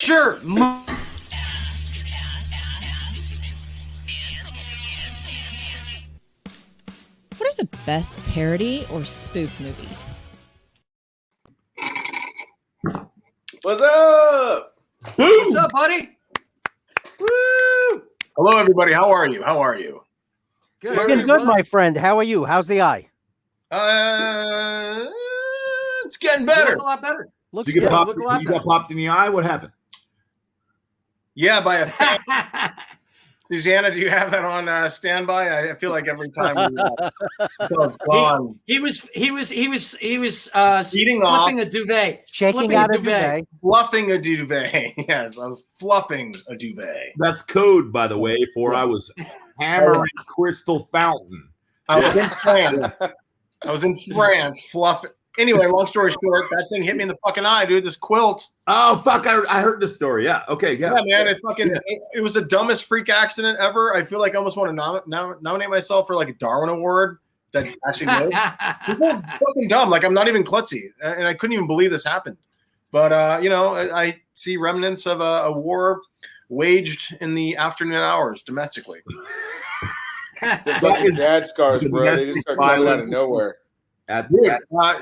Sure. What are the best parody or spoof movies? What's up? What's up, buddy? Woo! Hello, everybody. How are you? How are you? Good. Looking good, my friend. How are you? How's the eye? It's getting You better. look a lot better. Looks You good. got look a lot got popped in the eye. What happened? Yeah, by a fan. Susanna, do you have that on standby? I feel like every time it's gone. He was Eating flipping off. a duvet. Shaking Flipping out a duvet. Fluffing a duvet. Yes, I was fluffing a duvet. That's code, by the way, for I was hammering Crystal Fountain. I was in France. Fluffing. Anyway, long story short, that thing hit me in the fucking eye, dude. This quilt. Oh fuck! I heard this story. Yeah. Okay. Yeah. Yeah, man. It was the dumbest freak accident ever. I feel like I almost want to nominate myself for like a Darwin Award that actually knows. People are fucking dumb. Like I'm not even klutzy, and I couldn't even believe this happened. But I see remnants of a war waged in the afternoon hours domestically. They're fucking dad scars, bro. They just start coming out of nowhere.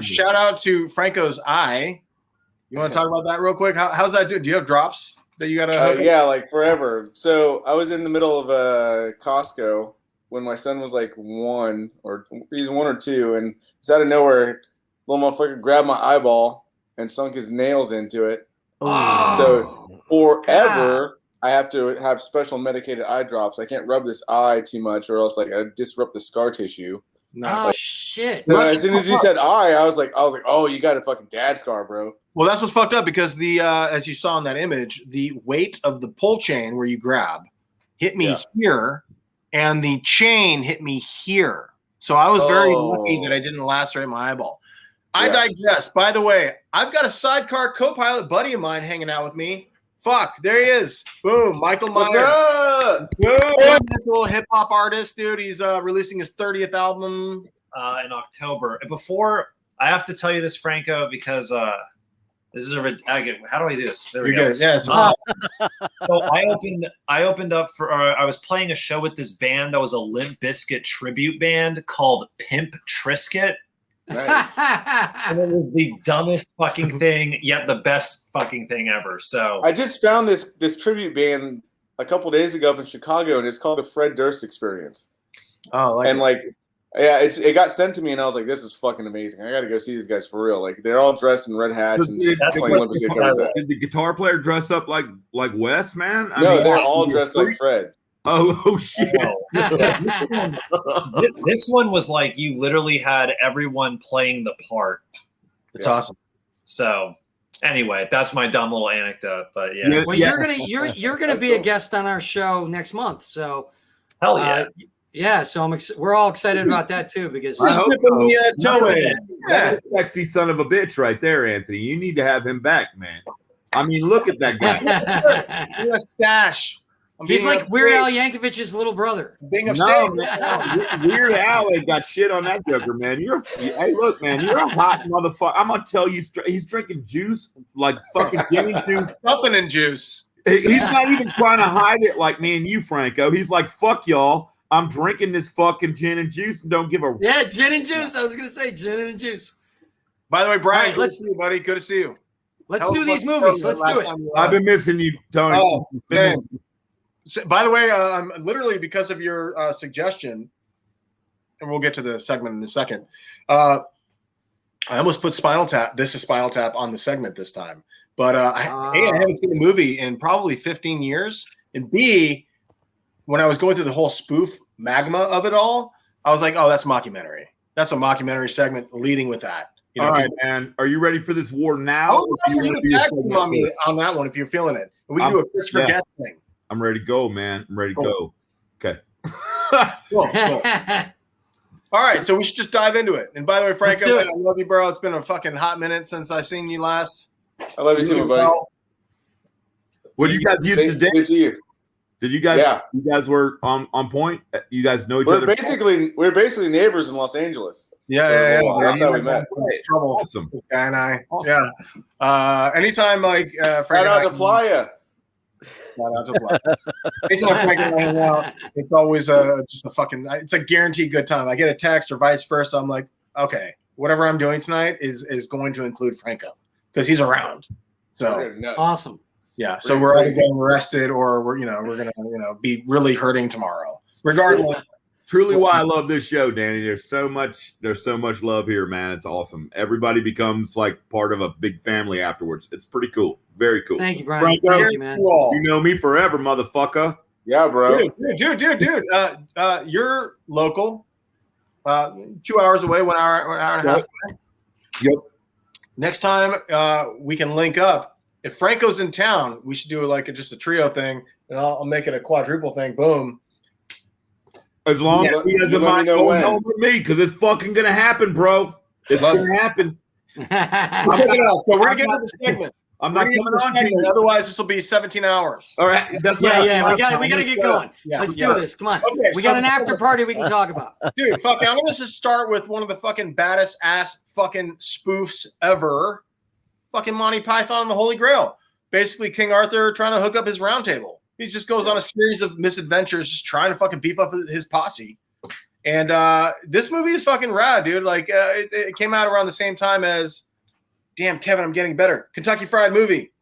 Shout out to Franko's eye. You want to talk about that real quick? How's that doing? Do you have drops that you gotta? Yeah, like forever. So I was in the middle of Costco when my son was like one or two, and just out of nowhere, little motherfucker grabbed my eyeball and sunk his nails into it. Oh, So forever, I have to have special medicated eye drops. I can't rub this eye too much, or else like I disrupt the scar tissue. oh shit! So as soon as you said eye, I was like, oh, you got a fucking dad scar, bro. Well, that's what's fucked up because the as you saw in that image, the weight of the pull chain where you grab hit me here, and the chain hit me here. So I was very lucky that I didn't lacerate my eyeball. I digress. By the way, I've got a sidecar co-pilot buddy of mine hanging out with me. Fuck, there he is. Boom, Michael Myers. What's up? Little hip hop artist, dude. He's releasing his 30th album in October. And before, I have to tell you this, Franco, because this is how do I do this? There we go. Good. Yeah, it's so I opened up for. I was playing a show with this band that was a Limp Bizkit tribute band called Pimp Trisket. Nice. And it was the dumbest fucking thing, yet the best fucking thing ever. So I just found this tribute band a couple days ago up in Chicago, and it's called the Fred Durst Experience. oh, It got sent to me, and I was like, "This is fucking amazing! I got to go see these guys for real." Like they're all dressed in red hats and Did playing Olympus guitars. the guitar player dress up like Wes, man? No, they're all dressed like Fred. Oh shit! This one was like you literally had everyone playing the part. it's awesome. So anyway, that's my dumb little anecdote. But yeah, Well, you're gonna be a guest on our show next month. So hell yeah. yeah. So we're all excited about that too because I hope so. Yeah. That's a sexy son of a bitch right there, Anthony. You need to have him back, man. I mean, look at that guy. Stash. he's like Weird Al Yankovic's little brother. Being No, upstage. man. Weird Al ain't got shit on that joker, man. Hey, look, man, you're a hot motherfucker. I'm gonna tell you straight. He's drinking juice like fucking gin and juice. Stuffing in juice. He's not even trying to hide it like me and you, Franco. He's like, fuck y'all. I'm drinking this fucking gin and juice and don't give a. Yeah, gin and juice. I was gonna say gin and juice. By the way, Brian, All right, good to see you, buddy. Good to see you. Let's do these movies. Let's do it. I've been missing you, Tony. Oh, man. So, by the way, literally because of your suggestion, and we'll get to the segment in a second. I almost put Spinal Tap. This is Spinal Tap on the segment this time, but I haven't seen a movie in probably 15 years, and B, when I was going through the whole spoof magma of it all, I was like, oh, that's mockumentary. That's a mockumentary segment leading with that. You know, all right, man. Are you ready for this war now? on me on that one if you're feeling it. And we can do a Christopher Guest thing. I'm ready to go, man. I'm ready to go. Okay. Cool. All right, so we should just dive into it. And by the way, Franco, I love you, bro. It's been a fucking hot minute since I seen you last. I love you too, my buddy. What do you guys use today? Good to you. Did you guys? Yeah. You guys were on point. You guys know each other. We're basically neighbors in Los Angeles. Yeah. That's how we met. Trouble. Awesome. This guy and I. Yeah. Anytime like Frank Shout and out I to Playa. Shout out to Playa. Anytime Frank and I hang out, it's always just a fucking. It's a guaranteed good time. I get a text or vice versa. I'm like, okay, whatever I'm doing tonight is going to include Franco because he's around. So Awesome. yeah. So we're either getting arrested or we're gonna be really hurting tomorrow. Regardless. Truly why I love this show, Danny. There's so much love here, man. It's awesome. Everybody becomes like part of a big family afterwards. It's pretty cool. Very cool. Thank you, Brian. Franco, Thank you, man. You know me forever, motherfucker. Yeah, bro. Dude. You're local. 2 hours away, 1 hour and a half away. Yep. Next time we can link up. If Franco's in town, we should do like just a trio thing, and I'll make it a quadruple thing. Boom. As long as he doesn't mind going home with me, because it's fucking gonna happen, bro. It's gonna happen. So we're gonna get to the segment. I'm not coming on to you. Otherwise, this will be 17 hours. All right. That's We gotta get going. Let's do this. Come on. Okay, we got an after party we can talk about. Dude, fucking, I'm gonna just start with one of the fucking baddest ass fucking spoofs ever. Fucking Monty Python and the Holy Grail. Basically, King Arthur trying to hook up his round table. He just goes on a series of misadventures, just trying to fucking beef up his posse. And this movie is fucking rad, dude. Like, it came out around the same time as, damn, Kevin, I'm getting better. Kentucky Fried Movie.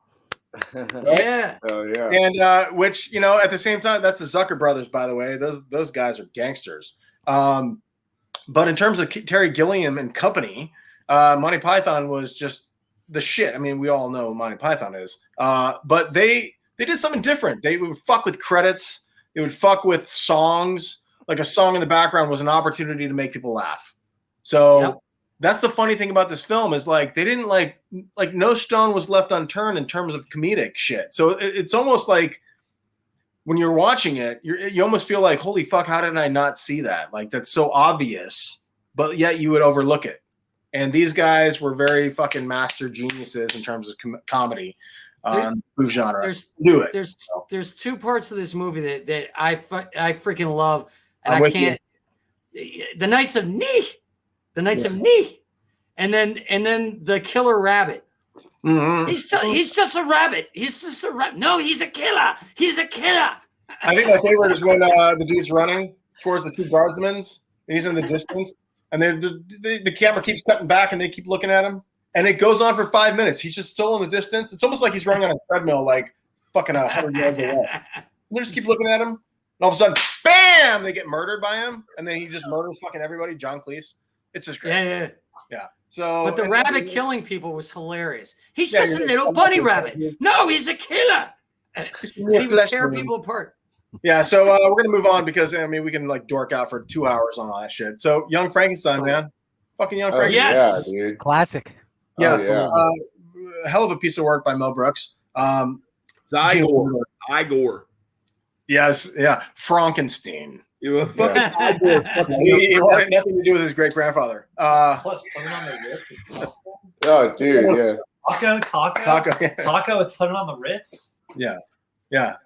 Right? Yeah. Oh, yeah. And which, at the same time, that's the Zucker brothers, by the way. Those guys are gangsters. But in terms of Terry Gilliam and company, Monty Python was just the shit. I mean, we all know what Monty Python is. But they did something different. They would fuck with credits. They would fuck with songs. Like a song in the background was an opportunity to make people laugh. So that's the funny thing about this film is like they didn't like no stone was left unturned in terms of comedic shit. So it's almost like when you're watching it, you almost feel like, holy fuck, how did I not see that? Like that's so obvious, but yet you would overlook it. And these guys were very fucking master geniuses in terms of comedy. Spoof genre. There's two parts of this movie that I freaking love, and I'm I can't. The Knights of Knee, and then the killer rabbit. Mm-hmm. He's just a rabbit. He's just a rabbit. No, he's a killer. He's a killer. I think my favorite is when the dude's running towards the two guardsmen, and he's in the distance, and the camera keeps cutting back, and they keep looking at him. And it goes on for 5 minutes. He's just still in the distance. It's almost like he's running on a treadmill, like fucking 100 yards away. And they just keep looking at him. And all of a sudden, bam! They get murdered by him. And then he just murders fucking everybody. John Cleese. It's just great. Yeah. So, but the rabbit killing people was hilarious. He's just a little bunny rabbit. No, he's a killer. He would tear people apart. Yeah. So we're gonna move on because we can like dork out for 2 hours on all that shit. So Young Frankenstein, man, fucking Young Frankenstein. Yes, yeah, dude. Classic. Yeah, hell of a piece of work by Mel Brooks. Igor. Yes, yeah. Frankenstein. You a fucking Igor. He wanted nothing to do with his great grandfather. Plus, put it on the Ritz. Oh, dude, yeah. Taco with put it on the Ritz. Yeah. The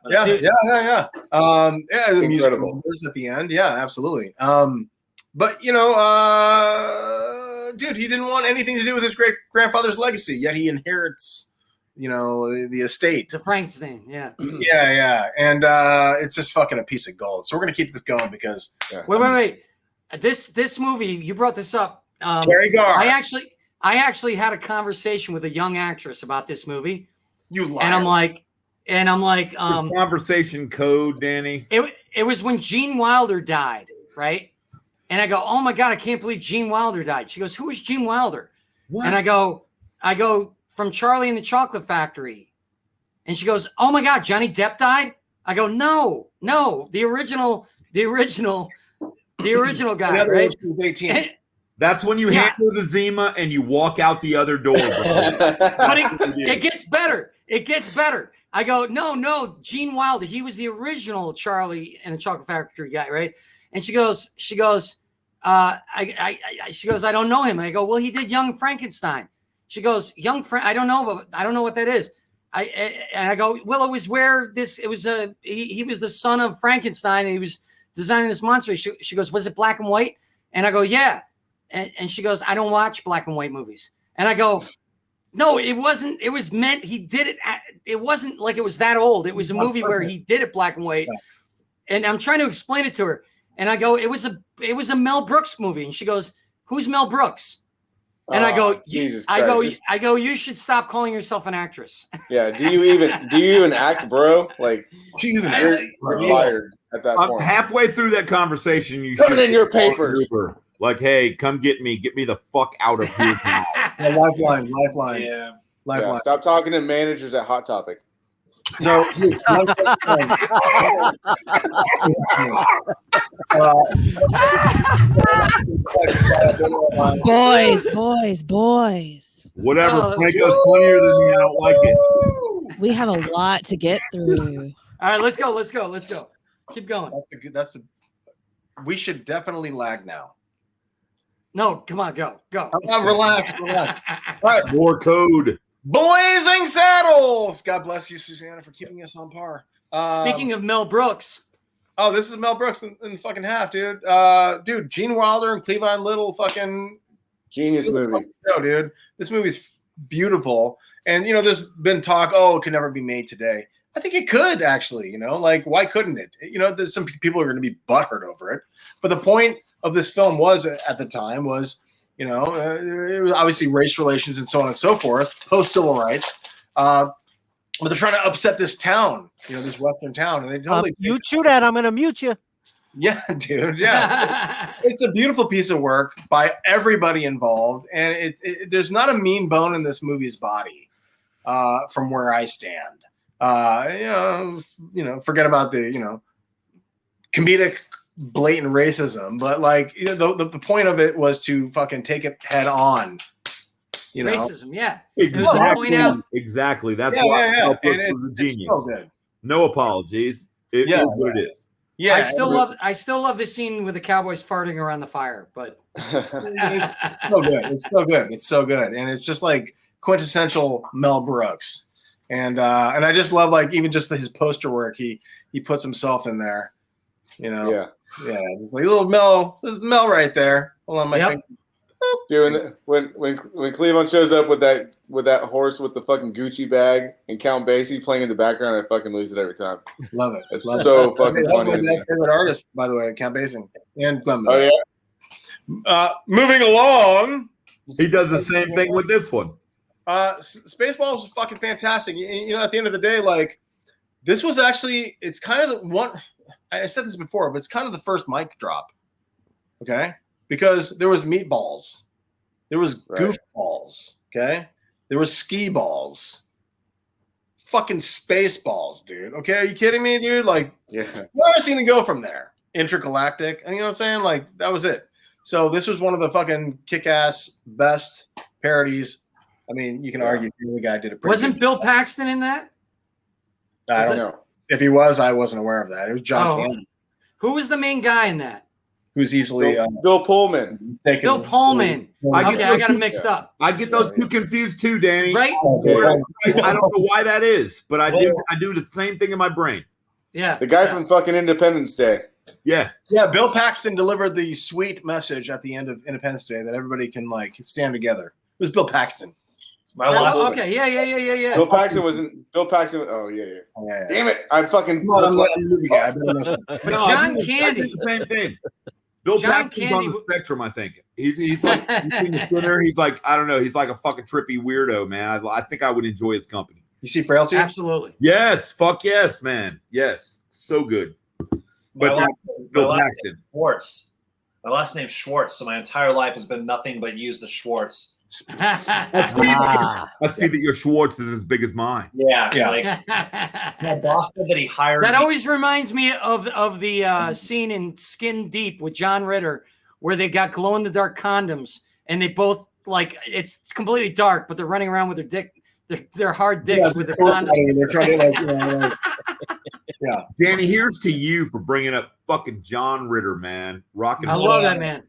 music at the end. Yeah, absolutely. But dude, he didn't want anything to do with his great grandfather's legacy, yet he inherits, the estate. The Frankenstein, yeah. Yeah. And it's just fucking a piece of gold. So we're gonna keep this going because wait. This movie, you brought this up. Terry Garr. I actually had a conversation with a young actress about this movie. You liar. And I'm like, conversation code, Danny. It was when Gene Wilder died, right? And I go, oh my God, I can't believe Gene Wilder died. She goes, who is Gene Wilder? What? And I go from Charlie and the Chocolate Factory. And she goes, oh my God, Johnny Depp died? I go, no, the original guy, right? 18. That's when you handle the Zima and you walk out the other door. But it gets better. It gets better. I go, no, Gene Wilder. He was the original Charlie and the Chocolate Factory guy, right? And she goes, I don't know him. I go, well, he did Young Frankenstein. She goes, I don't know what that is. And I go, well, it was where he was the son of Frankenstein and he was designing this monster. She goes, was it black and white? And I go, yeah. And she goes, I don't watch black and white movies. And I go, no, it wasn't. It was meant. He did it. It wasn't like it was that old. It was a movie where he did it black and white. And I'm trying to explain it to her. And I go, it was a Mel Brooks movie. And she goes, who's Mel Brooks? And I go, Jesus Christ. I go, you should stop calling yourself an actress. Yeah. Do you even act, bro? Like, you're fired at that point. Halfway through that conversation, you put it in your papers. Like, hey, come get me the fuck out of here. Lifeline. Yeah. Lifeline. Yeah, stop talking to managers at Hot Topic. So, Boys. Whatever. Franko's funnier than me. I don't like it. We have a lot to get through. All right, let's go. Keep going. We should definitely lag now. No, come on, go. Relax. All right. More code. Blazing Saddles. God bless you, Susanna, for keeping us on par. Speaking of Mel Brooks. Oh, this is Mel Brooks in fucking half, dude. Dude, Gene Wilder and Cleavon Little fucking genius movie. No, dude. This movie's beautiful. And, there's been talk, it could never be made today. I think it could, actually, like, why couldn't it? There's some people are going to be butthurt over it. But the point of this film was, at the time, was, it was obviously race relations and so on and so forth, post-civil rights. But they're trying to upset this town, this Western town. And they totally you chew that, I'm going to mute you. Yeah, dude. Yeah. It's a beautiful piece of work by everybody involved. And there's not a mean bone in this movie's body from where I stand. Forget about the, comedic blatant racism, but like, the point of it was to fucking take it head on. Racism, yeah. Exactly. That's why Mel Brooks was a genius. No apologies. It is what it is. Yeah, I still love the scene with the cowboys farting around the fire, but it's so good. It's so good. And it's just like quintessential Mel Brooks. And I just love, like, even just his poster work. He puts himself in there. Yeah. It's like little Mel. This is Mel right there. Hold on, my finger. Dude, when Cleavon shows up with that horse with the fucking Gucci bag and Count Basie playing in the fucking I fucking lose it every time. Love it. It's so fucking funny. That's my favorite artist, by the way, Count Basie and Clement. Oh yeah. Moving along, he does the same thing with this one. Spaceballs was fucking fantastic. At the end of the day, like, this was actually, it's kind of the one. I said this before, but it's kind of the first mic drop. Okay. Because there was meatballs, there was goofballs, okay? There was ski balls, fucking space balls, dude. Okay, are you kidding me, dude? Like, where else going to go from there? Intergalactic, and you know what I'm saying? Like, that was it. So this was one of the fucking kick-ass best parodies. I mean, you can argue the guy did it. Wasn't Bill Paxton in that? I don't know. If he was, I wasn't aware of that. It was John Candy. Who was the main guy in that? Who's easily Bill Pullman. Bill Pullman. I got it mixed up. I get those two confused too, Danny. Right? I don't know why that is, but I do the same thing in my brain. Yeah. The guy from fucking Independence Day. Yeah. Yeah, Bill Paxton delivered the sweet message at the end of Independence Day that everybody can, like, stand together. It was Bill Paxton. Okay, yeah. Bill Paxton wasn't. Bill Paxton. Oh yeah. Damn it! I'm fucking. But John Candy. The same thing. Bill Paxton's on the spectrum, I think. He's like he's like, I don't know. He's like a fucking trippy weirdo, man. I think I would enjoy his company. You see Frailty? Absolutely. Yes. Fuck yes, man. Yes. So good. But Bill Paxton. Schwartz. My last name's Schwartz, so my entire life has been nothing but use the Schwartz. I see that your Schwartz is as big as mine. Yeah. Yeah. Like, my boss said that he hired That me. always reminds me of the scene in Skin Deep with John Ritter where they got glow-in-the-dark condoms and they both, like, it's completely dark, but they're running around with their dick, their hard dicks with their condoms. They're trying to, yeah. Danny, here's to you for bringing up fucking John Ritter, man. Rockin' I love that, man.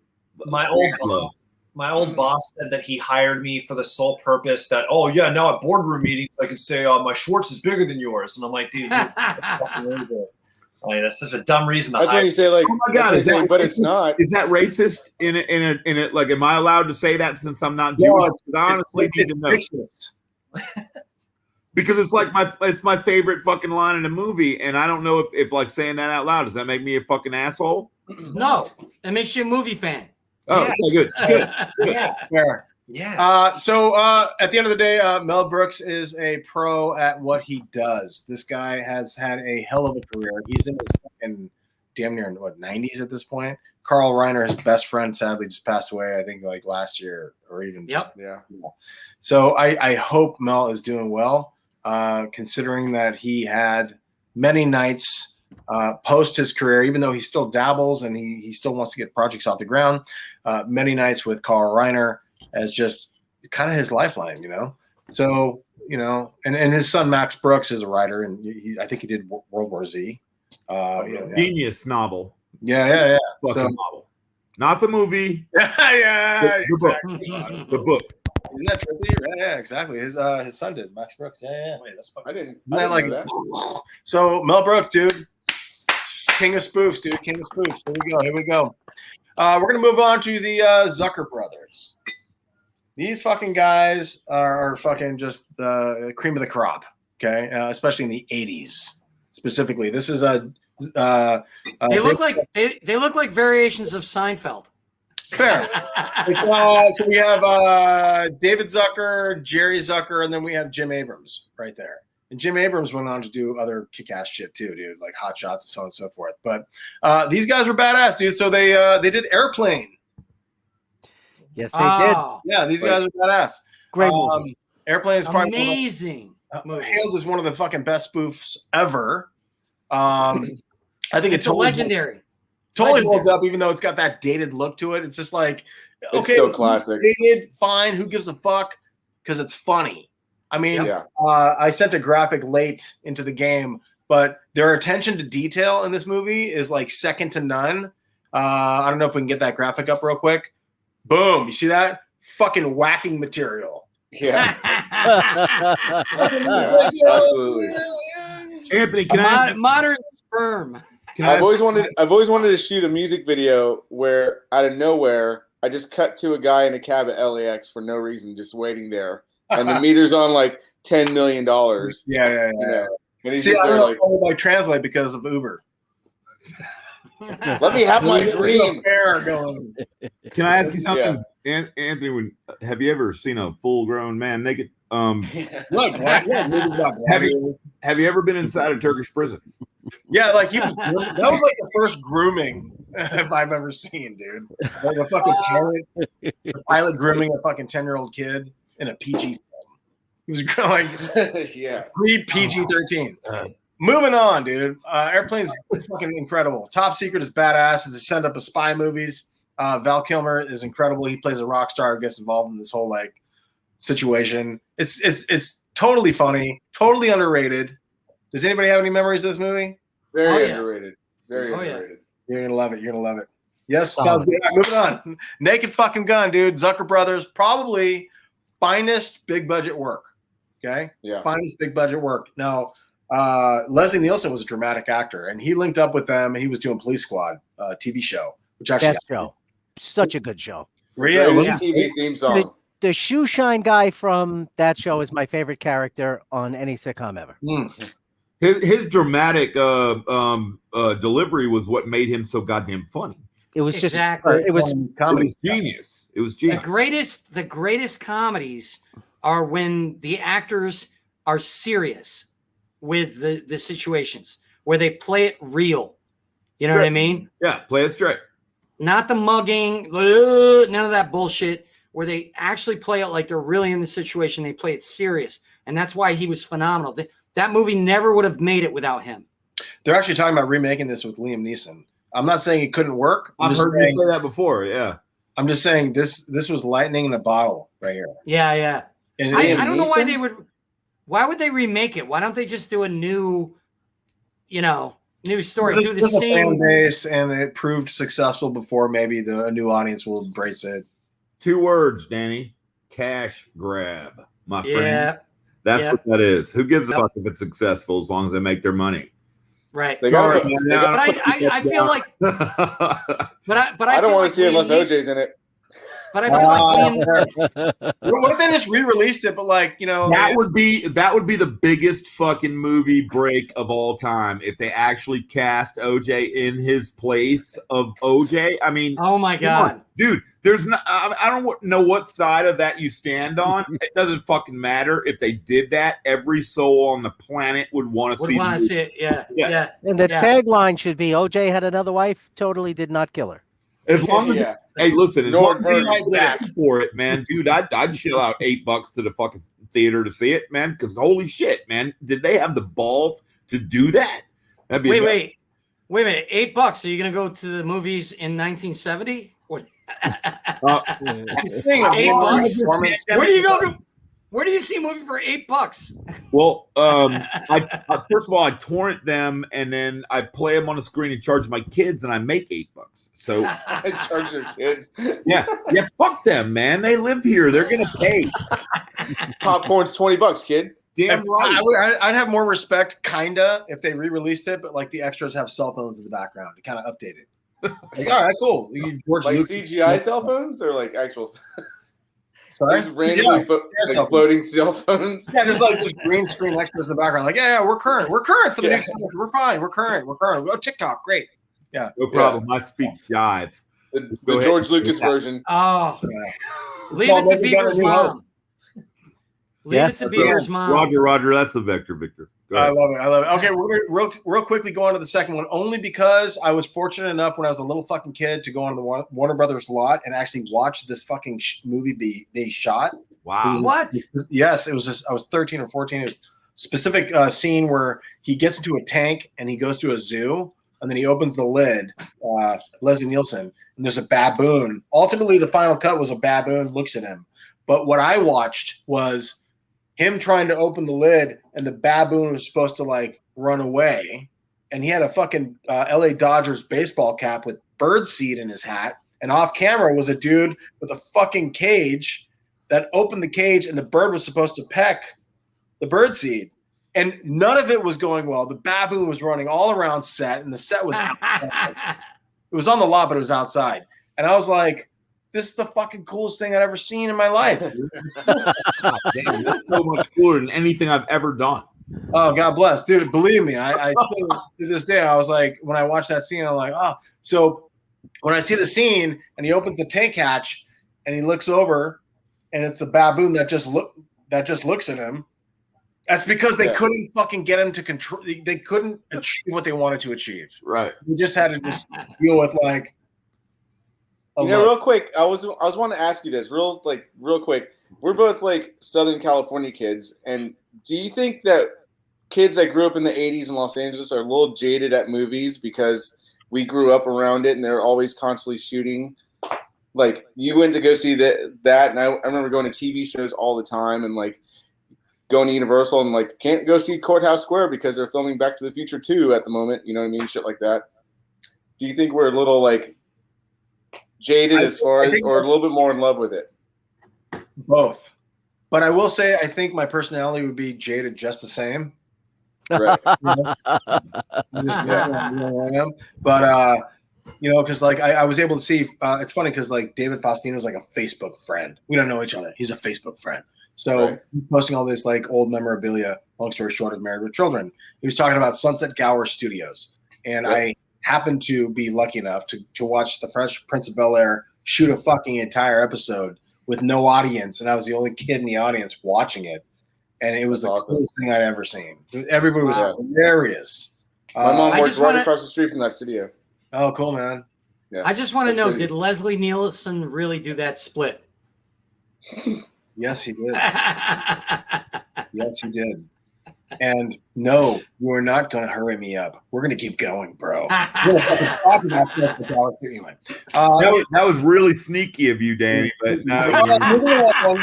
My old boss said that he hired me for the sole purpose that, now at boardroom meetings I can say, my Schwartz is bigger than yours. And I'm like, dude, Oh, yeah, that's such a dumb reason to That's when hide. you say like, Oh my God, that's when you say, but it's not. Is that racist? In it, like, am I allowed to say that since I'm not No, Jewish? 'Cause I honestly need to know. Racist. Because it's like my favorite fucking line in a movie, and I don't know if like saying that out loud, does that make me a fucking asshole? No, it makes you a movie fan. Oh, Yeah. okay, good. Yeah. Fair. Yeah. So at the end of the day, Mel Brooks is a pro at what he does. This guy has had a hell of a career. He's in his fucking damn near what 90s at this point. Carl Reiner, his best friend, sadly just passed away. I think like last year or even. Yep. Yeah. So I hope Mel is doing well, considering that he had many nights post his career, even though he still dabbles and he still wants to get projects off the ground. Many nights with Carl Reiner as just kind of his lifeline, you know. So and his son Max Brooks is a writer, and I think he did World War Z. Genius novel. Yeah. Fucking novel. Not the movie. Yeah, The book. exactly. The book. Isn't that trippy? Yeah, exactly. His son did, Max Brooks. Yeah. Wait, that's I fucking. didn't Like know that. so, Mel Brooks, dude, king of spoofs, dude, king of spoofs. Here we go. We're gonna move on to the Zucker brothers. These fucking guys are fucking just the cream of the crop. Okay, especially in the '80s, specifically. This is a. They look like variations of Seinfeld. Fair. So we have David Zucker, Jerry Zucker, and then we have Jim Abrams right there. And Jim Abrams went on to do other kick-ass shit too, dude, like Hot Shots and so on and so forth. But these guys were badass, dude. So they did Airplane. Yes, they did. Yeah, these guys are badass. Great movie. Airplane is probably Amazing. hailed as one of the fucking best spoofs ever. I think It's a legendary. totally legendary. holds up, even though it's got that dated look to it. It's just like, It's still classic. Dated, fine. Who gives a fuck? Because it's funny. I mean, Yeah. I sent a graphic late into the game, but their attention to detail in this movie is like second to none. I don't know if we can get that graphic up real quick. Boom. You see that? Fucking whacking material. Yeah. Absolutely. Anthony, can I? Modern sperm. I've always wanted to shoot a music video where out of nowhere I just cut to a guy in a cab at LAX for no reason, just waiting there, and the meter's on like $10 million. Yeah. You know? And he's See, just I there don't like, know if I translate because of Uber. let me have my There's a dream. fair going. Can I ask you something, Anthony? Have you ever seen a full-grown man naked? Look, movies about gladiators. Have you ever been inside a Turkish prison? Yeah, like that was like the first grooming if I've ever seen, dude. Like a fucking pilot grooming a fucking 10-year-old kid in a PG film. He was going Yeah. PG-13. Moving on, dude. Airplane's fucking incredible. Top Secret is badass. It's a send up of spy movies. Val Kilmer is incredible. He plays a rock star who gets involved in this whole like situation. It's totally funny, totally underrated. Does anybody have any memories of this movie? Very underrated. Very Oh, yeah. underrated. You're gonna love it. You're gonna love it. Yes, sounds good. Moving on. Naked fucking Gun, dude. Zucker Brothers, probably finest big budget work. Okay, Yeah. finest big budget work. Now, Leslie Nielsen was a dramatic actor, and he linked up with them. He was doing Police Squad TV show, which actually That show. Such a good show. Greatest TV theme song. The shoe shine guy from that show is my favorite character on any sitcom ever. His dramatic delivery was what made him so goddamn funny. It was Exactly. just it was comedy. It was genius. It was The genius. greatest comedies are when the actors are serious with the situations, where they play it real. You know what I mean? Yeah, play it straight. Not the mugging, none of that bullshit, where they actually play it like they're really in the situation. They play it serious. And that's why he was phenomenal. That movie never would have made it without him. They're actually talking about remaking this with Liam Neeson. I'm not saying it couldn't work. I've heard you say that before. Yeah. I'm just saying this was lightning in a bottle right here. Yeah. And I don't know why why would they remake it? Why don't they just do a new story? Do the There's a same fan base, and it proved successful before maybe a new audience will embrace it. 2 words, Danny. Cash grab, my friend. Yeah. That's Yeah. what that is. Who gives a fuck if it's successful as long as they make their money? Right. They got. But I feel like. But I don't feel want like to see it unless Liam OJ's in it. But I feel like what if they just re-released it? But like, you know, that would be the biggest fucking movie break of all time if they actually cast OJ in his place of OJ. I mean, oh my god, dude, there's no. I don't know what side of that you stand on. It doesn't fucking matter if they did that. Every soul on the planet would want to see. Want to see it? Yeah. And the tagline should be: OJ had another wife, totally did not kill her. As long as, hey, listen, as long as right back for it, man, dude, I'd shell out $8 to the fucking theater to see it, man. Because holy shit, man, did they have the balls to do that? That'd be wait a minute, $8. Are you gonna go to the movies in 1970? $8. Where do you go to? Where do you see a movie for $8? Well, I first of all I torrent them and then I play them on the screen and charge my kids and I make $8. So I charge your kids. Yeah. Fuck them, man. They live here. They're gonna pay. Popcorn's $20, kid. Damn right. I'd have more respect, kinda, if they re-released it, but like the extras have cell phones in the background to kind of update it. Like, all right, cool. Like CGI cell phones or like actual. Sorry? There's randomly floating cell phones. Yeah, there's like this green screen extras in the background. Like, yeah, we're current. We're current for the next month. We're fine. We're current. Oh, TikTok, great. Yeah, no problem. I speak jive. The George Lucas version. Oh, leave it to Beaver's mom. Leave it to Beaver's mom. Roger. That's a Victor. I love it. Okay, we're gonna real quickly go on to the second one, only because I was fortunate enough when I was a little fucking kid to go on the Warner Brothers lot and actually watch this fucking movie be shot. Wow. What? Yes, it was just, I was 13 or 14. It was a specific scene where he gets into a tank and he goes to a zoo and then he opens the lid, Leslie Nielsen, and there's a baboon. Ultimately, the final cut was a baboon looks at him. But what I watched was him trying to open the lid, and the baboon was supposed to like run away, and he had a fucking LA Dodgers baseball cap with bird seed in his hat, and off camera was a dude with a fucking cage that opened the cage, and the bird was supposed to peck the bird seed, and none of it was going well. The baboon was running all around set, and the set was it was on the lot, but it was outside, and I was like, this is the fucking coolest thing I've ever seen in my life. Damn, that's so much cooler than anything I've ever done. Oh, God bless. Dude, believe me, I to this day, I was like, when I watched that scene, I'm like, oh. So when I see the scene and he opens the tank hatch and he looks over and it's the baboon that just looks at him, that's because they couldn't fucking get him to control. They couldn't achieve what they wanted to achieve. Right. We just had to just deal with like, real quick, I was wanting to ask you this real quick. We're both like Southern California kids, and do you think that kids that grew up in the 80s in Los Angeles are a little jaded at movies because we grew up around it and they're always constantly shooting? Like, you went to go see that, and I remember going to TV shows all the time and like going to Universal and like can't go see Courthouse Square because they're filming Back to the Future 2 at the moment. You know what I mean? Shit like that. Do you think we're a little like jaded as far as, or a little bit more in love with it? Both. But I will say, I think my personality would be jaded just the same. Right. But, because like I was able to see, it's funny because like David Faustino's like a Facebook friend. We don't know each other. He's a Facebook friend. So he's posting all this like old memorabilia, long story short, of Married with Children. He was talking about Sunset Gower Studios. And I happened to be lucky enough to watch the Fresh Prince of Bel-Air shoot a fucking entire episode with no audience, and I was the only kid in the audience watching it, and it was the coolest thing I'd ever seen. Everybody was hilarious. My mom works right across the street from that studio. Oh, cool, man. Yeah, I just want to know, did Leslie Nielsen really do that split? Yes, he did. Yes, he did. And no, we're not going to hurry me up. We're going to keep going, bro. Anyway, that was really sneaky of you, Danny. But moving along.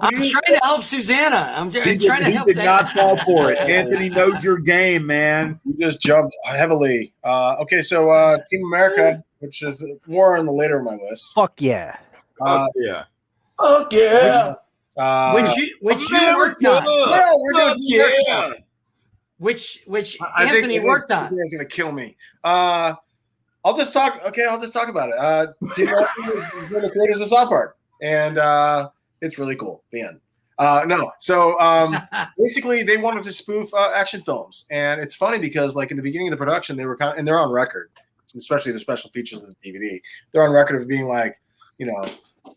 I'm trying to help Susanna. I'm trying to help. He did not fall for it. Anthony knows your game, man. You just jumped heavily. Okay, so Team America, which is more on the later of my list. Fuck yeah. Yeah. Oh yeah. Which you worked on. No, we're doing which I think Anthony worked on. He's going to kill me. I'll just talk. Okay, I'll just talk about it. Tim Burton is one of the creators of South Park, and it's really cool. The end. No, so basically they wanted to spoof action films, and it's funny because like in the beginning of the production, they were and they're on record, especially the special features of the DVD. They're on record of being like,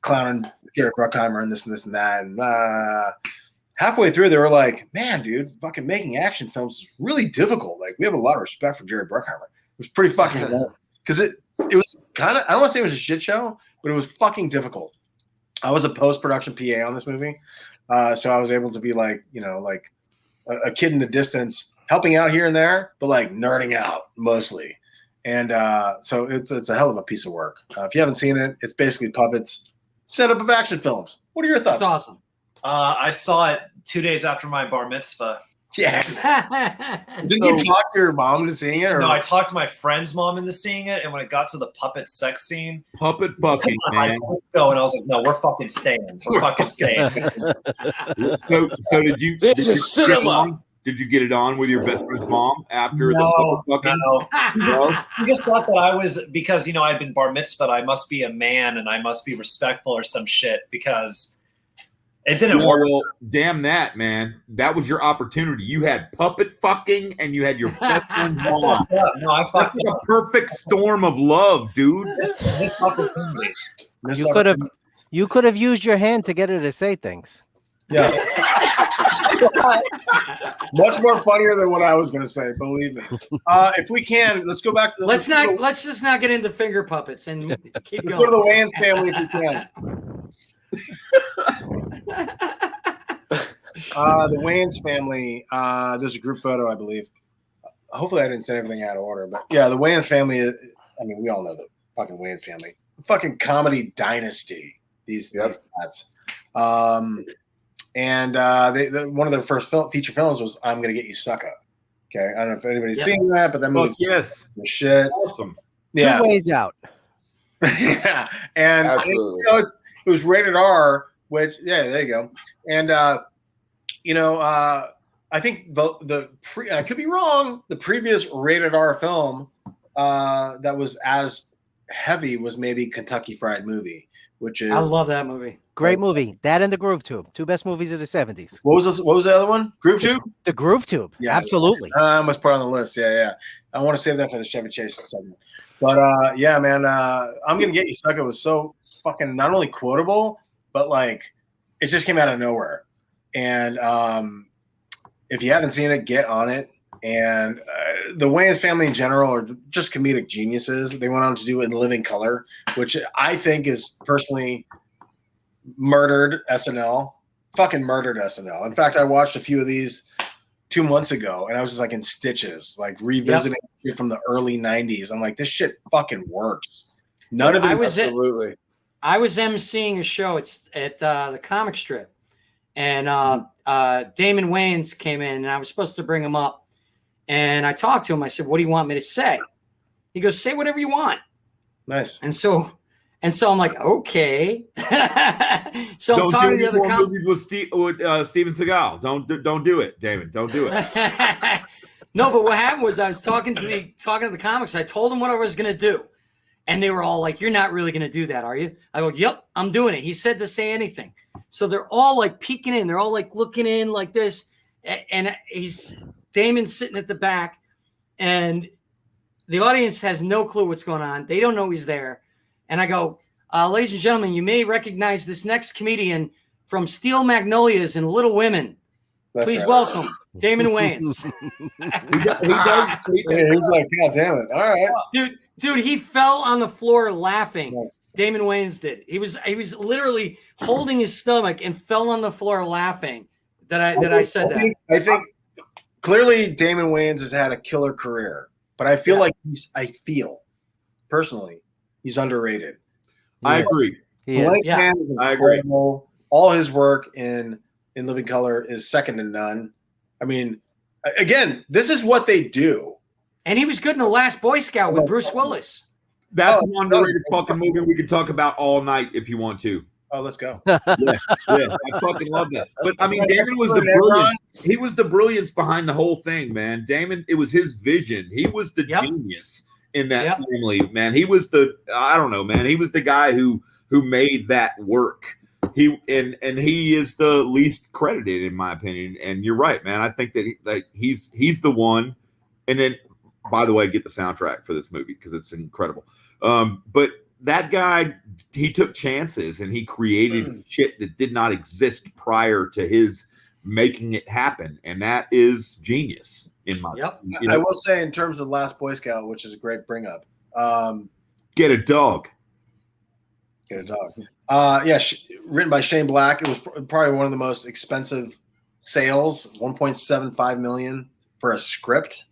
clowning Jared Bruckheimer and this and that, and halfway through, they were like, man, dude, fucking making action films is really difficult. Like, we have a lot of respect for Jared Bruckheimer. It was pretty fucking hard. Because it was kind of, I don't want to say it was a shit show, but it was fucking difficult. I was a post-production PA on this movie. So I was able to be like, like a kid in the distance, helping out here and there, but like nerding out mostly. And so it's a hell of a piece of work. If you haven't seen it, it's basically puppets, setup of action films. What are your thoughts? That's awesome. I saw it 2 days after my bar mitzvah. Yes. Did you talk to your mom into seeing it? Or? No, I talked to my friend's mom into seeing it, and when it got to the puppet sex scene, Puppet fucking, man. Go, and I was like, no, we're fucking staying. We're fucking staying. So did you? This is cinema. Did you get it on with your best friend's mom after the puppet fucking? No. I just thought that I was, because, I'd been bar mitzvah, I must be a man and I must be respectful or some shit, because it didn't work. Well, damn that, man. That was your opportunity. You had puppet fucking and you had your best friend's mom. No, I fucked That's like a perfect storm of love, dude. You could have used your hand to get her to say things. Yeah. Much more funnier than what I was going to say, believe me. If we can, let's go back to the. Let's just not get into finger puppets and keep let's going. go to the Wayans family if we can. The Wayans family. There's a group photo, I believe. Hopefully, I didn't say everything out of order, but yeah, the Wayans family. I mean, we all know the fucking Wayans family. The fucking comedy dynasty. These cats. And one of their first feature films was "I'm Gonna Get You, Sucker." Okay, I don't know if anybody's seen that, but that movie's yes, shit. Awesome. Yeah. 2 ways out. Yeah, and Absolutely. it was rated R, which there you go. And I think I could be wrong. The previous rated R film that was as heavy was maybe Kentucky Fried Movie, which is I love that movie. Great movie. That and The Groove Tube. 2 best movies of the 70s. What was the other one? Groove Tube? The Groove Tube. Yeah. Absolutely. I must put it on the list. Yeah. I want to save that for the Chevy Chase segment. But yeah, man, I'm Gonna Get You, Sucker was so fucking not only quotable, but like it just came out of nowhere. And if you haven't seen it, get on it. And the Wayans family in general are just comedic geniuses. They went on to do In Living Color, which I think is personally murdered SNL. Fucking murdered SNL. In fact, I watched a few of these 2 months ago, and I was just like in stitches, like revisiting shit from the early 90s. I'm like, this shit fucking works. None of it. Absolutely. I was emceeing a show at the comic strip, and Damon Wayans came in, and I was supposed to bring him up. And I talked to him. I said, what do you want me to say? He goes, say whatever you want. Nice. And so I'm like, okay. So I'm talking to the other movies with Steven Seagal. Don't do it, David. Don't do it. No, but what happened was I was talking to the comics. I told them what I was going to do. And they were all like, you're not really going to do that, are you? I go, yep, I'm doing it. He said to say anything. So they're all like peeking in. They're all like looking in like this. And Damon's sitting at the back. And the audience has no clue what's going on. They don't know he's there. And I go, ladies and gentlemen, you may recognize this next comedian from Steel Magnolias and Little Women. Please welcome Damon Wayans. He's like, God damn it. All right. Dude, he fell on the floor laughing. Nice. Damon Wayans did. He was literally holding his stomach and fell on the floor laughing that I said that. I think clearly Damon Wayans has had a killer career, but I feel like personally, he's underrated. I agree. Blank Yeah. Man is incredible. All his work in Living Color is second to none. I mean, again, this is what they do. And he was good in The Last Boy Scout with Bruce Willis. That's an underrated fucking movie we could talk about all night if you want to. Oh, let's go. Yeah, I fucking love that. But I mean, Damon was the brilliance. He was the brilliance behind the whole thing, man. Damon, it was his vision. He was the genius in that family, man. He was I don't know, man. He was the guy who made that work. He is the least credited, in my opinion. And you're right, man. I think that he's the one. And then, by the way, get the soundtrack for this movie because it's incredible. But that guy, he took chances and he created shit that did not exist prior to his making it happen. And that is genius in my opinion. I will say, in terms of Last Boy Scout, which is a great bring up. Get a dog. Get a dog. Written by Shane Black. It was probably one of the most expensive sales, $1.75 million for a script.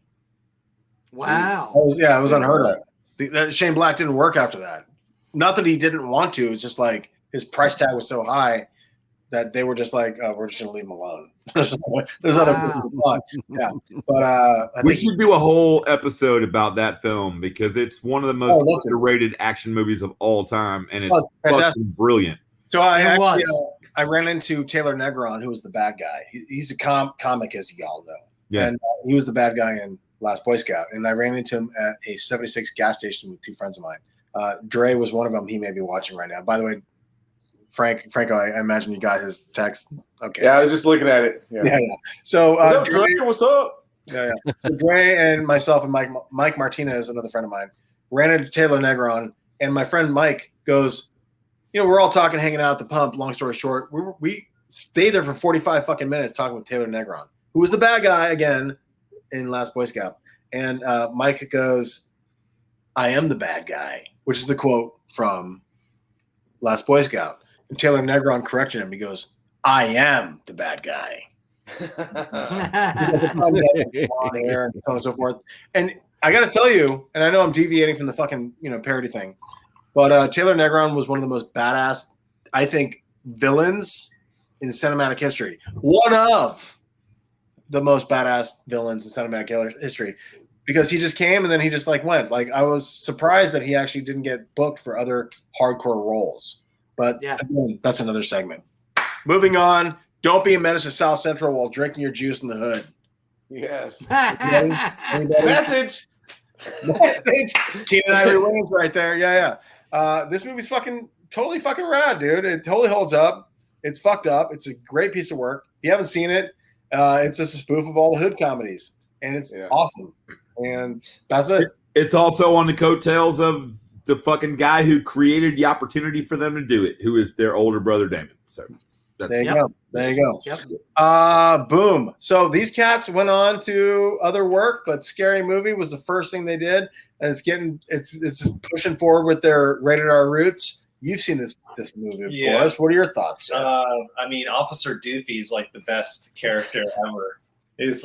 Wow. It was unheard of. Shane Black didn't work after that. Not that he didn't want to. It's just like his price tag was so high that they were just like, oh, we're just going to leave him alone. There's other things to watch. Yeah. But we should do a whole episode about that film because it's one of the most underrated action movies of all time. And it's fucking brilliant. So I ran into Taylor Negron, who was the bad guy. He's a comic, as y'all know. Yeah. And he was the bad guy in Last Boy Scout. And I ran into him at a 76 gas station with two friends of mine. Dre was one of them. He may be watching right now. By the way, Franko, I imagine you got his text. Okay. Yeah, I was just looking at it. Yeah. So, Dre, what's up? Yeah. So Dre and myself and Mike Martinez, another friend of mine, ran into Taylor Negron, and my friend Mike goes, we're all talking, hanging out at the pump. Long story short, we stayed there for 45 fucking minutes talking with Taylor Negron, who was the bad guy again in Last Boy Scout. And Mike goes, "I am the bad guy," which is the quote from Last Boy Scout. And Taylor Negron corrected him. He goes, "I am the bad guy." On air and so on and so forth. And I got to tell you, and I know I'm deviating from the fucking parody thing, but Taylor Negron was one of the most badass, I think, villains in cinematic history. One of the most badass villains in cinematic history, because he just came and then he just went. I was surprised that he actually didn't get booked for other hardcore roles. But again, that's another segment. Moving on. Don't be a menace to South Central while drinking your juice in the hood. Yes. Anybody? Message. Keenan Ivory Williams right there. Yeah. This movie's totally fucking rad, dude. It totally holds up. It's fucked up. It's a great piece of work. If you haven't seen it, it's just a spoof of all the hood comedies. And it's awesome. And that's it. It's also on the coattails of the fucking guy who created the opportunity for them to do it, who is their older brother, Damon. So there you go. There you go. Boom. So these cats went on to other work, but Scary Movie was the first thing they did. And it's pushing forward with their rated R roots. You've seen this movie, of course. What are your thoughts? I mean, Officer Doofy is the best character ever. It's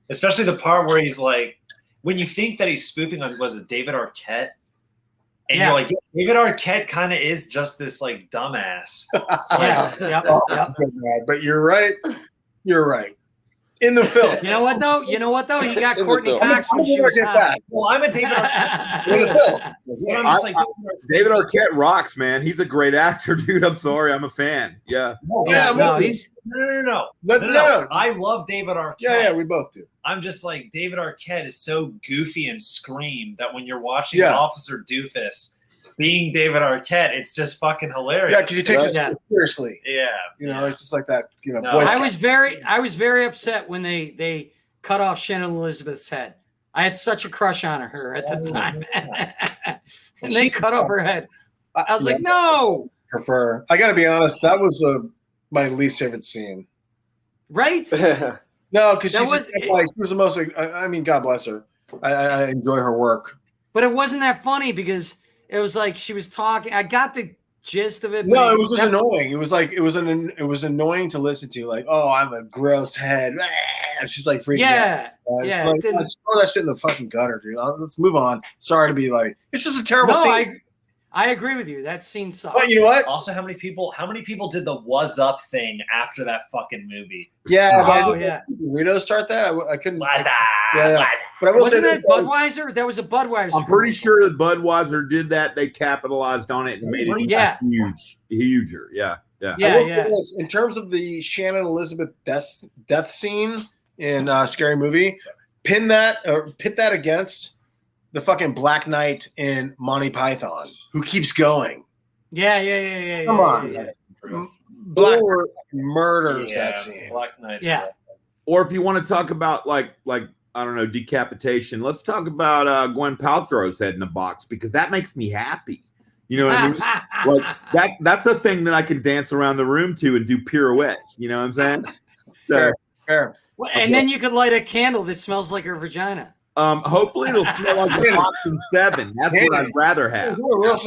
especially the part where he's when you think that he's spoofing on, was it David Arquette? And you're like, David Arquette kind of is just this dumbass. But you're right. You're right. In the film. You know what though? He got Courtney Cox when she was hot. Well, I'm a David Arquette. In the film. I'm just David Arquette rocks, man. He's a great actor, dude. I'm sorry. I'm a fan. Yeah. No. I love David Arquette. Yeah, we both do. I'm just David Arquette is so goofy and Scream that when you're watching Officer Doofus being David Arquette, it's just fucking hilarious. Yeah, because he takes it seriously. Yeah. It's just like that. I was very upset when they cut off Shannon Elizabeth's head. I had such a crush on her at the time. And they cut off her head. I was like, no. I got to be honest, that was my least favorite scene. Right? No, because she was the most. I mean, God bless her. I enjoy her work. But it wasn't that funny because it was she was talking. I got the gist of it. No, it was just annoying. It was annoying to listen to. Oh, I'm a gross head. And she's freaking out. Throw that shit in the fucking gutter, dude. Let's move on. Sorry to be it's just a terrible scene. I agree with you. That scene sucked. But you know what? Also, how many people did the "was up" thing after that fucking movie? Yeah. Oh, yeah. Doritos start that. I couldn't. Was up, Yeah. But I will Wasn't say that Budweiser? That was a Budweiser. I'm pretty sure that Budweiser did that. They capitalized on it and made it huger. Yeah. I will say this, in terms of the Shannon Elizabeth death scene in Scary Movie, pit that against the fucking Black Knight in Monty Python, who keeps going. Yeah. Come on. Black Knight murders that scene. Black Knight. Yeah. Or if you want to talk about like I don't know, decapitation, let's talk about Gwen Paltrow's head in a box, because that makes me happy. You know what I mean? Like that's a thing that I can dance around the room to and do pirouettes. You know what I'm saying? So fair. Well, and then you could light a candle that smells like her vagina. Hopefully it'll smell like the Fox and 7. That's what I'd rather have. Do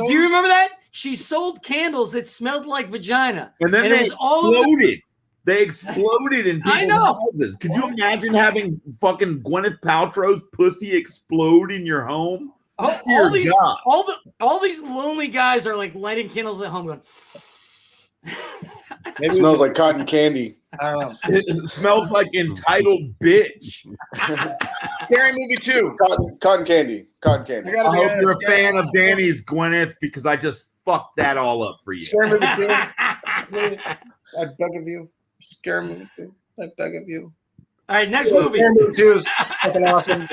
you remember that? She sold candles that smelled like vagina. And then it was exploded. They exploded in people's I know. houses. Could you imagine having fucking Gwyneth Paltrow's pussy explode in your home? All these lonely guys are like lighting candles at home going. It smells like cotton candy. I don't know. It smells like entitled bitch. Scary Movie 2. Cotton candy. Cotton candy. I hope you're a fan of Danny's Gwyneth, because I just fucked that all up for you. Scary Movie 2. I beg of you. Scary Movie 2. I beg of you. All right, next movie. Scary Movie 2 is fucking awesome.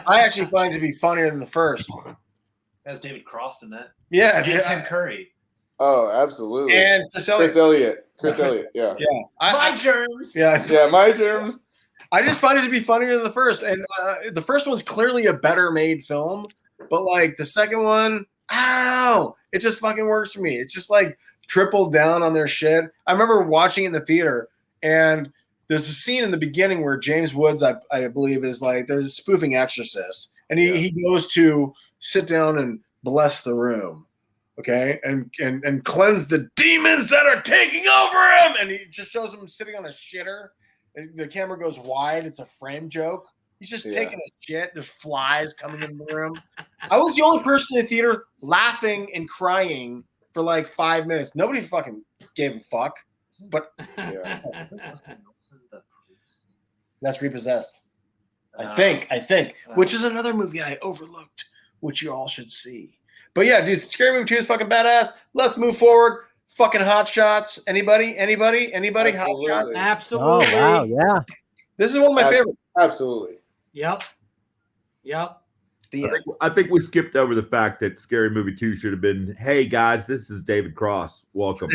I actually find it to be funnier than the first. Has David Cross in that? Yeah, And Tim Curry. Oh, absolutely. And Chris Elliott. Yeah. My germs. Yeah, my germs. I just find it to be funnier than the first. And the first one's clearly a better made film. But like the second one, I don't know. It just fucking works for me. It's just like tripled down on their shit. I remember watching it in the theater, and there's a scene in the beginning where James Woods, I believe, is like, they're spoofing Exorcist. And he goes to sit down and bless the room. Okay, and cleanse the demons that are taking over him. And he just shows him sitting on a shitter. And the camera goes wide. It's a frame joke. He's just taking a shit. There's flies coming in the room. I was the only person in the theater laughing and crying for like 5 minutes. Nobody fucking gave a fuck. But that's Repossessed. I think, which is another movie I overlooked, which you all should see. But yeah, dude, Scary Movie 2 is fucking badass. Let's move forward. Fucking Hot Shots. Anybody? Absolutely. Hot Shots? Absolutely. Oh, wow, yeah. This is one of my favorites. Absolutely. Yep. I think we skipped over the fact that Scary Movie 2 should have been, hey guys, this is David Cross. Welcome.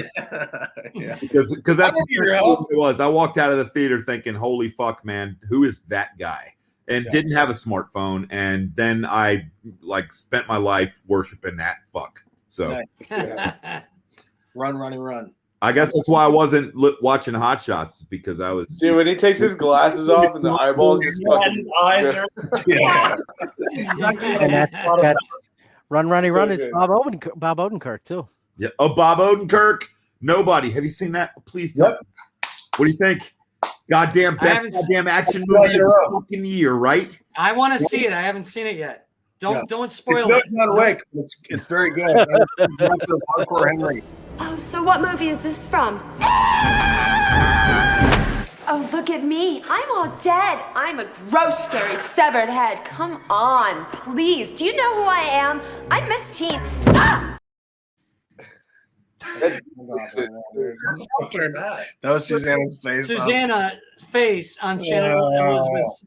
Yeah. Because that's what it was. I walked out of the theater thinking, holy fuck, man, who is that guy? And didn't have a smartphone. And then I like spent my life worshiping that fuck. So Run. I guess that's why I wasn't watching Hot Shots, because I was. Dude, when he takes his glasses off and the eyeballs just fucking. His eyes are. And that's Run, Run is Bob Odenkirk, too. Yeah. Oh, Bob Odenkirk. Nobody. Have you seen that? Please tell me. What do you think? Goddamn best goddamn action movie of the fucking year, right? I want to see it. I haven't seen it yet. Don't spoil it. It's not awake. It's very good. Hardcore Henry. Oh, so what movie is this from? Oh, look at me. I'm all dead. I'm a gross, scary, severed head. Come on, please. Do you know who I am? I'm Miss Teen. Ah! That was Susanna's face. Susanna face on Shannon Elizabeth's.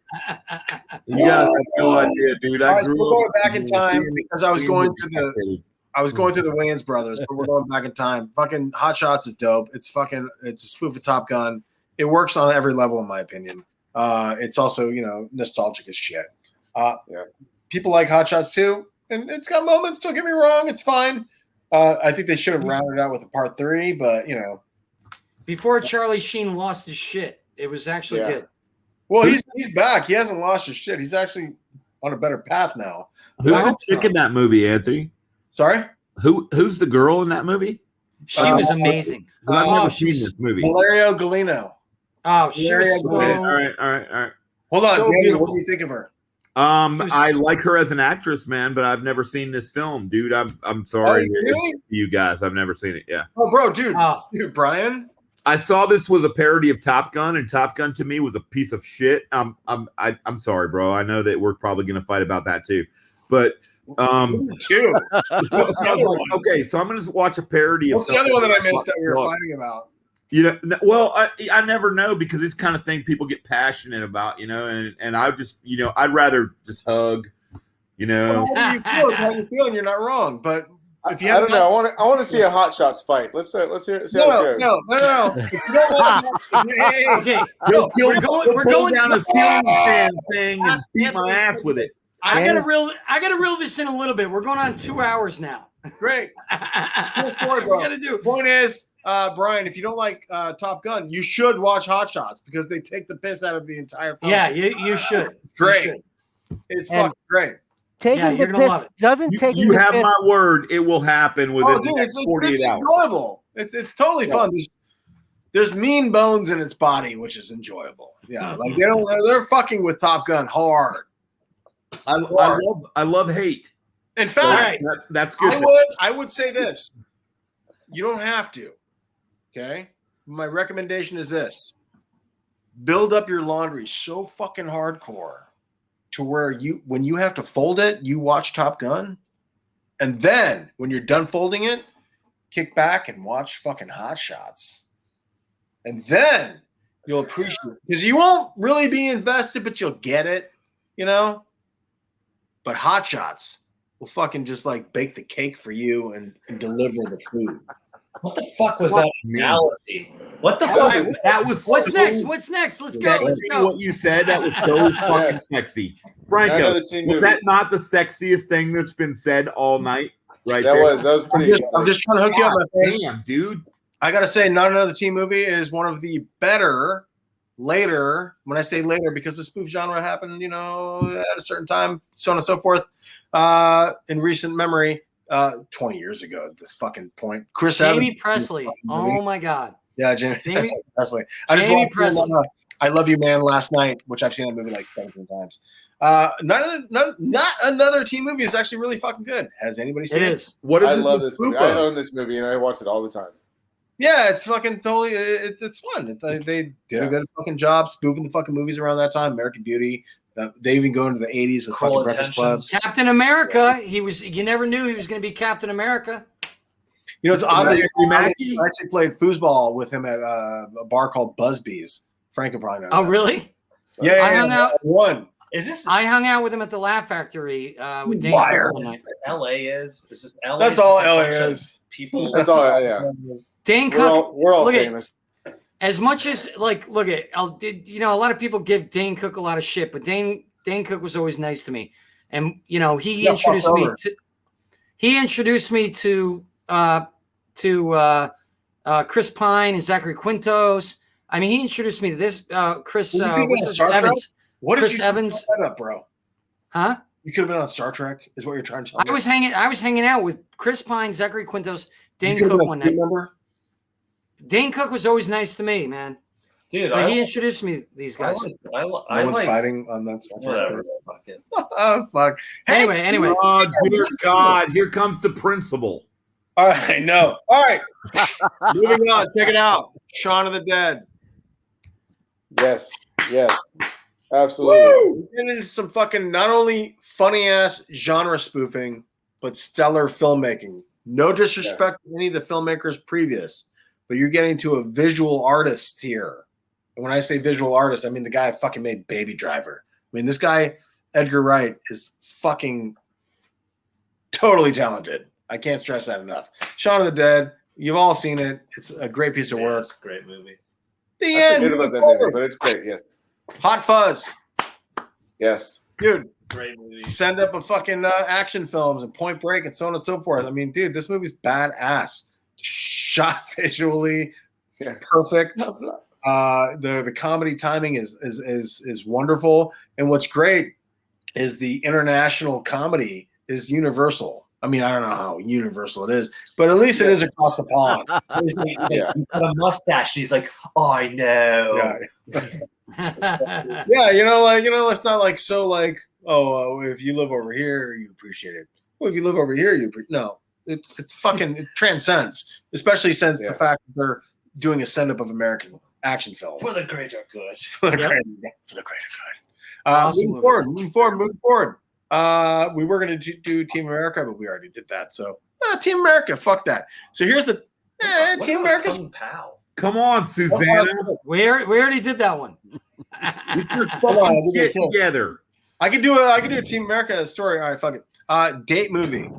Yeah, I have no idea, dude. We're going back in time because I was going through the Wayans brothers, but we're going back in time. Fucking Hot Shots is dope. It's a spoof of Top Gun. It works on every level, in my opinion. It's also, nostalgic as shit. People like Hot Shots too, and it's got moments. Don't get me wrong, it's fine. I think they should have rounded out with a part 3, but Before Charlie Sheen lost his shit, it was actually good. Well, he's back. He hasn't lost his shit. He's actually on a better path now. Who's the chick in that movie, Anthony? Sorry? Who's the girl in that movie? She was amazing. I've never seen this movie. Valerio Galino. Oh, she was so... All right. Hold on, So Daniel, beautiful. what do you think of her? I like her as an actress, man, but I've never seen this film, dude. I'm sorry, really? you guys. I've never seen it. Yeah. Oh, bro, dude, Brian. I saw this was a parody of Top Gun, and Top Gun to me was a piece of shit. I'm sorry, bro. I know that we're probably gonna fight about that too, but Too. so I was like, okay, so I'm gonna watch a parody of. What's the other one that I missed that we were fighting about? You know, well, I never know because it's kind of thing people get passionate about, you know, and I just, you know, I'd rather just hug, you know. Well, how you feeling? You're not wrong, but if you I don't know. I want to see a Hot Shots fight. Let's hear. See how it goes. No. If you don't want Okay, we're going down a ceiling fan thing and beat my ass with it. I gotta reel this in a little bit. We're going on 2 hours now. Great. The point is, Brian, if you don't like Top Gun, you should watch Hot Shots because they take the piss out of the entire film. Yeah, you should. Great. You should. It's fucking great. Taking the piss doesn't take. You have my word; it will happen within the next 48 hours. Enjoyable. It's totally fun. There's mean bones in its body, which is enjoyable. Yeah, like they're fucking with Top Gun hard. I love hate. In fact, that's good. I would say this. You don't have to. Okay? My recommendation is this. Build up your laundry so fucking hardcore to where when you have to fold it, you watch Top Gun. And then when you're done folding it, kick back and watch fucking Hot Shots. And then you'll appreciate it. Because you won't really be invested, but you'll get it, you know? But Hot Shots will fucking just like bake the cake for you and deliver the food. What the fuck was that analogy? What the fuck? That was What's next? What's next? Let's go. Let's go. What you said, that was so fucking sexy. Franko, was that not the sexiest thing that's been said all night? Right. That was pretty good. I'm just trying to hook you up, my friend. Damn, dude. I gotta say, Not Another Teen Movie is one of the better later. When I say later, because the spoof genre happened, you know, at a certain time, so on and so forth. In recent memory, 20 years ago at this fucking point. Jamie Presley. Oh my God. Yeah, Jamie Presley. Jamie Presley. I Love You, Man last night, which I've seen that movie like 17 times. Not Another Teen Movie is actually really fucking good. Has anybody seen it? It is. What is I love this movie. I own this movie and I watch it all the time. Yeah, it's fucking totally. It's fun. They did a good fucking job spoofing the fucking movies around that time. American Beauty. They even go into the 80s with fucking Breakfast Clubs. Captain America. You never knew he was going to be Captain America. You know, it's odd that I actually played foosball with him at a bar called Busby's. Franko Carino. Oh, really? Yeah, I hung out. I hung out with him at the Laugh Factory with Dane. LA is this LA? That's all LA is. People. That's all. Yeah. Dane Cook. We're all famous. As much as a lot of people give Dane Cook a lot of shit, but Dane Cook was always nice to me, and you know he introduced me to Chris Pine and Zachary Quintos. I mean, he introduced me to this Chris Evans. What Chris did you Evans, that up, bro? Huh? You could have been on Star Trek, is what you're trying to tell me. I was hanging out with Chris Pine, Zachary Quintos, Dane Cook one night. Dane Cook was always nice to me, man. Dude, he introduced me to these guys. I was fighting on that Star Trek. Whatever. Fuck it. Oh, fuck. Anyway. Oh, dear God. Here comes the principal. All right, no. All right. Moving on. Check it out. Shaun of the Dead. Yes. Absolutely. And into some fucking not only funny ass genre spoofing, but stellar filmmaking. No disrespect to any of the filmmakers previous, but you're getting to a visual artist here. And when I say visual artist, I mean the guy fucking made Baby Driver. I mean, this guy, Edgar Wright, is fucking totally talented. I can't stress that enough. Shaun of the Dead, you've all seen it. It's a great piece of work. It's a great movie. The end. Good about that movie, but it's great. Yes. Hot Fuzz. Yes. Dude. Great movie. Send up a fucking action films and Point Break and so on and so forth. I mean, dude, this movie's badass. Shot visually, perfect. The comedy timing is wonderful. And what's great is the international comedy is universal. I mean, I don't know how universal it is, but at least it is across the pond. He's got a mustache. And he's like, oh, I know. Yeah, let's not like so like if you live over here, you appreciate it. Well, if you live over here, no. It's fucking it transcends, especially since the fact that they're doing a send-up of American action films For the greater good. for the greater good. Moving forward. We were going to do Team America, but we already did that. So Team America, fuck that. So here's the Team America. Come on, Susanna. We already did that one. Get your fucking shit together. I could do a Team America story. All right, fuck it. Date movie.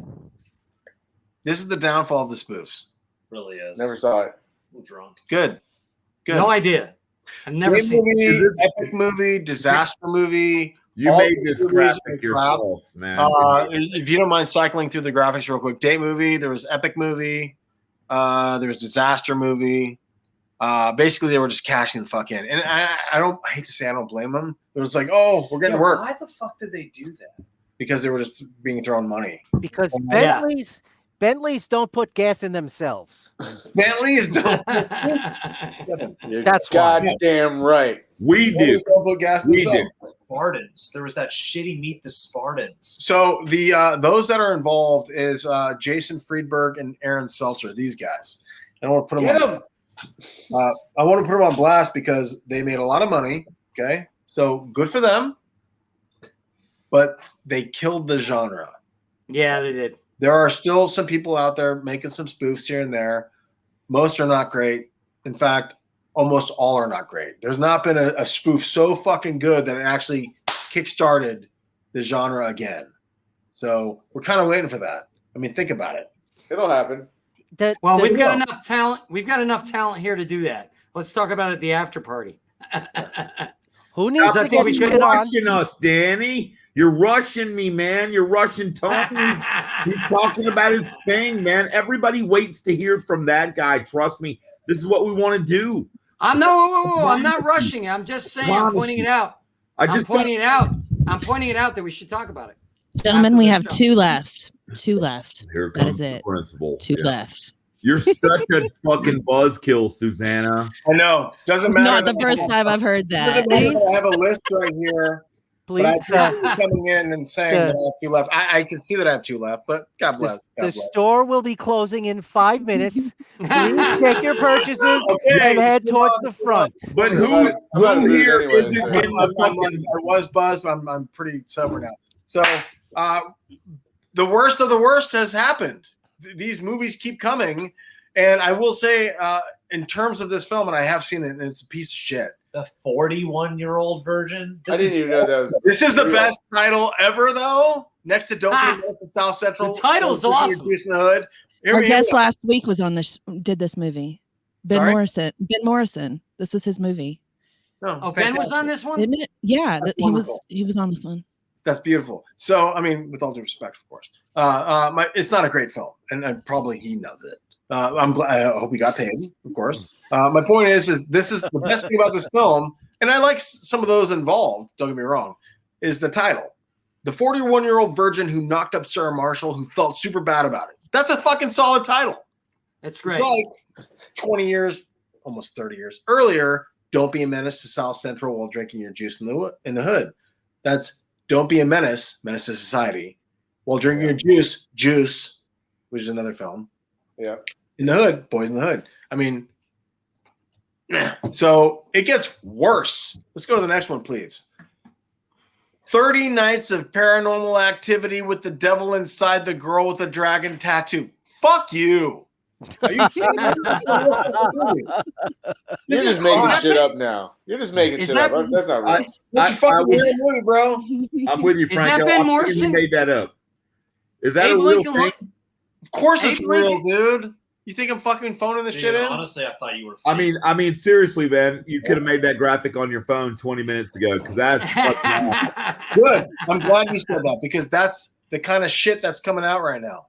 This is the downfall of the spoofs. Really is. Never saw it. I'm drunk. Good. No idea. I've never seen it. Epic movie, disaster movie. You made this graphic yourself, man. If you don't mind cycling through the graphics real quick. Date movie, there was epic movie, there was disaster movie. Basically, they were just cashing the fuck in. And I hate to say I don't blame them. It was like, oh, we're getting work. Why the fuck did they do that? Because they were just being thrown money. Because Bentleys don't put gas in themselves. Bentleys don't. That's goddamn right. We do. Don't put gas in themselves. Spartans. There was that shitty Meet the Spartans. So the those that are involved is Jason Friedberg and Aaron Seltzer. These guys. I want to put them I want to put them on blast because they made a lot of money. Okay, so good for them. But they killed the genre. Yeah, they did. There are still some people out there making some spoofs here and there. Most are not great. In fact, almost all are not great. There's not been a spoof so fucking good that it actually kickstarted the genre again. So we're kind of waiting for that. I mean, think about it. It'll happen. We've got enough talent. We've got enough talent here to do that. Let's talk about it at the after party. Who needs to get You're rushing us, Danny. You're rushing me, man. You're rushing Tony. He's talking about his thing, man. Everybody waits to hear from that guy. Trust me. This is what we want to do. I'm not rushing it. I'm just saying. I'm pointing it out. I'm pointing it out that we should talk about it. Gentlemen, we have two left. Here that is it. Principal. Two left. You're such a fucking buzzkill, Susanna. I know. Doesn't matter. Not the first time I've heard that. Doesn't matter. I have a list right here. Please, coming in and saying that I have two left. I can see that I have two left, but God bless. The store will be closing in 5 minutes. Please take your purchases and head towards the front. But who here isn't getting the fucking? I was buzzed. I'm pretty sober now. So the worst of the worst has happened. These movies keep coming, and I will say, in terms of this film, and I have seen it, and it's a piece of shit. The 41-year-old virgin. I didn't even know that was. This is the best title ever, though. Next to "Don't Be North and South Central." The title's awesome. In the Hood. Our guest last week was on this. Did this movie? Ben Sorry? Morrison. Ben Morrison. This was his movie. No, Ben was on this one. Yeah, he was on this one. That's beautiful. So, I mean, with all due respect, of course, it's not a great film, and probably he knows it. I'm glad. I hope he got paid, of course. My point is this is the best thing about this film, and I like some of those involved. Don't get me wrong. Is the title, the 41-year-old virgin who knocked up Sarah Marshall, who felt super bad about it. That's a fucking solid title. It's great. It's like 20 years, almost 30 years earlier. Don't be a menace to South Central while drinking your juice in the hood. That's Don't Be a Menace to Society, while drinking your juice, which is another film. Yeah. In the Hood, Boys in the Hood. I mean, so it gets worse. Let's go to the next one, please. 30 Nights of Paranormal Activity with the Devil Inside the Girl with a Dragon Tattoo. Fuck you. Are you kidding me? You're just making shit up now. You're just making shit up. That's not right. This is fucking weird movie, bro. I'm with you, Franko. Is that Ben Morrison? You made that up. Is that a real thing? Of course it's real, dude. You think I'm fucking phoning this shit in? Honestly, I thought you were. I mean, seriously, Ben, you could have made that graphic on your phone 20 minutes ago because that's good. I'm glad you said that because that's the kind of shit that's coming out right now.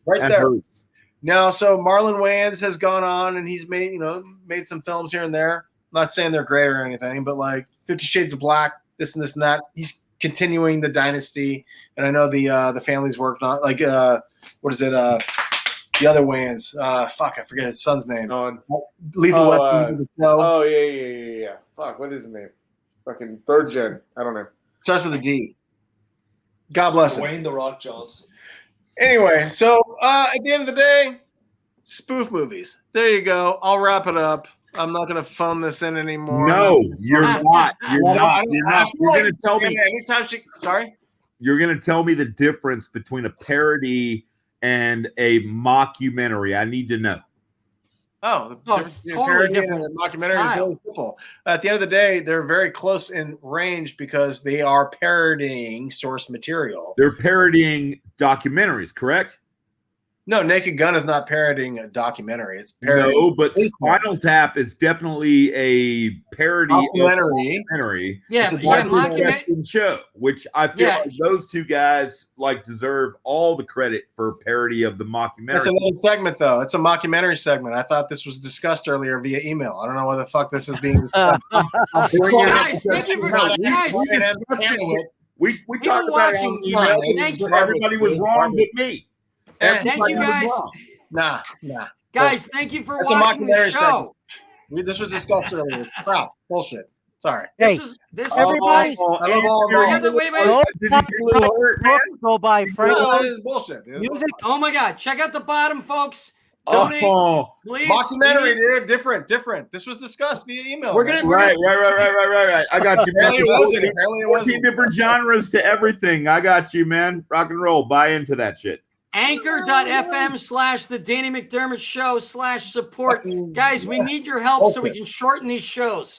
Right there. Hurts. Now, so Marlon Wayans has gone on and he's made some films here and there. I'm not saying they're great or anything, but like 50 Shades of Black, this and that. He's continuing the dynasty, and I know the family's worked on what is it? The other Wayans. Fuck, I forget his son's name. Lethal Weapon. Oh yeah. Fuck, what is his name? Fucking third gen. I don't know. Starts with a D. God bless him. Dwayne the Rock Johnson. Anyway, so at the end of the day, spoof movies. There you go. I'll wrap it up. I'm not going to phone this in anymore. No, you're not. You're not. You're not. You're going to tell me. Anytime sorry? You're going to tell me the difference between a parody and a mockumentary. I need to know. It's totally different. Mockumentary is really simple. At the end of the day, they're very close in range because they are parodying source material. They're parodying documentaries, correct? No, Naked Gun is not parodying a documentary. It's parodying. No, but Spinal Tap is definitely a parody of a documentary. Yeah, it's a mockumentary show, which I feel like those two guys deserve all the credit for parody of the mockumentary. That's another segment, though. It's a mockumentary segment. I thought this was discussed earlier via email. I don't know why the fuck this is being discussed. Guys, thank you for we talked about it on email. Everybody was wrong but me. Thank you, guys. Nah. Guys, thank you for watching the show. This was discussed earlier. It's crap. Bullshit. Sorry. Hey, everybody. Go by Franko. This is bullshit. Music. Oh my God! Check out the bottom, folks. Donate, please. Mockumentary, dude. Different. This was discussed via email. Right. I got you, man. 14 different genres to everything. I got you, man. Rock and roll. Buy into that shit. Anchor.fm/the Danny McDermott Show /support. Guys, we need your help so we can shorten these shows.